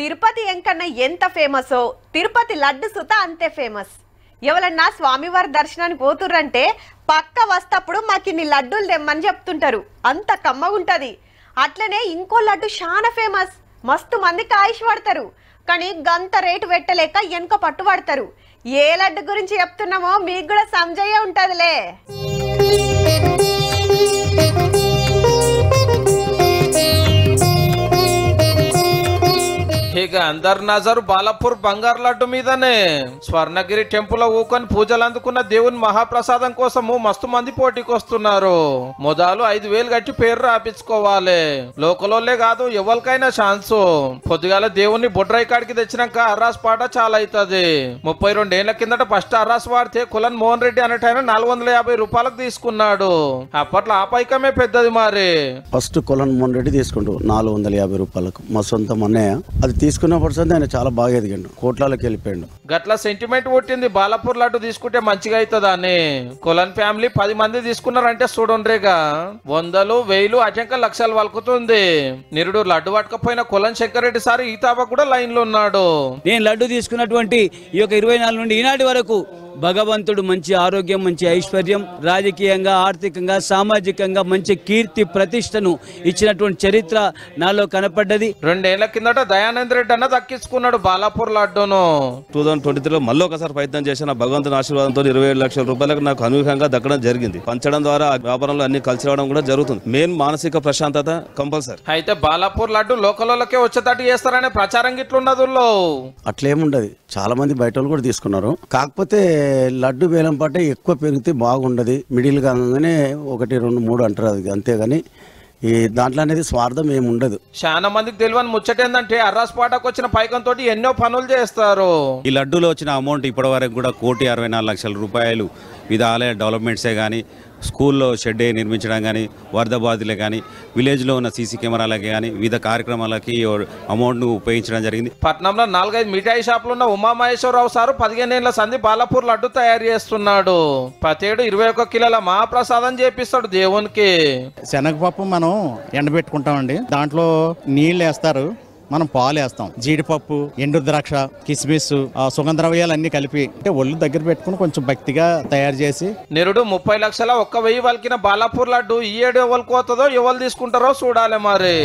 తిరుపతి ఎంకన్న ఎంత ఫేమసో తిరుపతి లడ్డు సుత అంతే ఫేమస్. ఎవరన్నా స్వామివారి దర్శనానికి పోతుర్రంటే పక్క వస్తప్పుడు మాకిన్ని లడ్డూలు తెమ్మని చెప్తుంటారు. అంత కమ్మగుంటది. అట్లనే ఇంకో లడ్డు చాలా ఫేమస్. మస్తు మందికి ఆయుష్ పడతారు. కానీ గంత రేటు పెట్టలేక వెనుక పట్టుబడతారు. ఏ లడ్డు గురించి చెప్తున్నామో మీకు కూడా సంజయ్య ఉంటదిలే. ఇక అందరి నజరు బాలాపూర్ బంగారు లడ్డు మీదనే. స్వర్ణగిరి టెంపుల్ ఊకొని పూజలు అందుకున్న దేవుని మహాప్రసాదం కోసము మస్తు మంది పోటీకి వస్తున్నారు. మొదలు 5,000 కట్టి పేరు రాపించుకోవాలి. లోకలోలే కాదు ఎవరికైనా ఛాన్స్. పొద్దుగాల దేవుని బొడ్రాయి కాడికి తెచ్చినాక అర్రాస్ పాట చాలా అవుతుంది. 32 ఏళ్ల కిందట ఫస్ట్ అర్రాస్ వాడితే కులన్ మోహన్ రెడ్డి అనేటైనా 450 రూపాయలకు తీసుకున్నాడు. అప్పట్లో ఆ పైకమే పెద్దది. మరి ఫస్ట్ కులన్ మోహన్ రెడ్డి తీసుకుంటూ 450 రూపాయలకు మా సొంతం అన్నయ్య అది తీసుకున్నప్పుడు ఆయన చాలా బాగా ఎదిగాడు. కోట్లకి వెళ్ళిపోయాడు. గట్ల సెంటిమెంట్ పుట్టింది బాలాపూర్ లడ్డు తీసుకుంటే మంచిగా అవుతుంది అని. కులన్ ఫ్యామిలీ 10 మంది తీసుకున్నారంటే చూడండిగా 100,000, 1000 అటంక లక్షలు వలుకుతుంది. నిరుడు లడ్డు పట్టుకపోయిన కులన్ శంకర్ రెడ్డి సార్ ఈ తాప కూడా లైన్ లో ఉన్నాడు. నేను లడ్డు తీసుకున్నటువంటి ఈ యొక్క 24 నుండి ఈనాటి వరకు భగవంతుడు మంచి ఆరోగ్యం, మంచి ఐశ్వర్యం, రాజకీయంగా, ఆర్థికంగా, సామాజికంగా మంచి కీర్తి ప్రతిష్టను ఇచ్చినటువంటి చరిత్ర నాలో కనపడ్డది. 2 ఏళ్ల కిందట దయానంద్ రెడ్డి అన్న దక్కించుకున్నాడు బాలాపూర్ లడ్డును. 2023లో మళ్ళీ ఒకసారి ప్రయత్నం చేసిన భగవంతుని ఆశీర్వాదంతో 27 లక్షల రూపాయలకు నాకు అనూహ్యంగా దక్కడం జరిగింది. పంచడం ద్వారా వ్యాపారంలో అన్ని కలిసి రావడం కూడా జరుగుతుంది. మెయిన్ మానసిక ప్రశాంతత కంపల్సరీ. అయితే బాలాపూర్ లడ్డు లోకలకే వచ్చేటట్టు చేస్తారనే ప్రచారం గిట్లున్నది. అట్లేముండదు. చాలా మంది బయట వాళ్ళు కూడా తీసుకున్నారు. కాకపోతే లడ్డు వేలం పాట ఎక్కువ పెరిగితే బాగుండదు. మిడిల్ కాగానే 1, 2, 3 అంటారు. అది అంతేగాని ఈ దాంట్లో అనేది స్వార్థం ఏమి ఉండదు. చాలా మందికి తెలియని ముచ్చట ఏంటంటే అర్రాస్ పాటకు వచ్చిన పైకంతో ఎన్నో పనులు చేస్తారు. ఈ లడ్డూలో వచ్చిన అమౌంట్ ఇప్పటి వరకు కూడా 1,64,00,000 రూపాయలు వివిధ ఆలయ డెవలప్మెంట్సే కానీ, స్కూల్లో షెడ్ నిర్మించడం కానీ, వరద బాధితులే కానీ, విలేజ్లో ఉన్న సీసీ కెమెరాలకి కానీ వివిధ కార్యక్రమాలకి అమౌంట్ను ఉపయోగించడం జరిగింది. పట్నంలో 4-5 మిఠాయి షాపులు ఉన్న ఉమామహేశ్వరరావు సారు 15 ఏళ్ల సంధి బాలాపూర్ లడ్డు తయారు చేస్తున్నాడు. ప్రతేడు 21 కిలోల మహాప్రసాదం చేపిస్తాడు దేవునికి. శనగపప్పు మనం ఎండబెట్టుకుంటామండి. దాంట్లో నీళ్ళు వేస్తారు, మనం పాలు వేస్తాం, జీడిపప్పు, ఎండు ద్రాక్ష, కిస్మిస్, సుగంధద్రవ్యాలు అన్ని కలిపి అంటే ఒళ్ళు దగ్గర పెట్టుకుని కొంచెం భక్తిగా తయారు చేసి. నిరుడు 30 లక్షల 1,000 వలికిన బాలాపూర్ లడ్డు ఈ ఏడు ఎవరు కోతుందో ఎవరు తీసుకుంటారో చూడాలి మరి.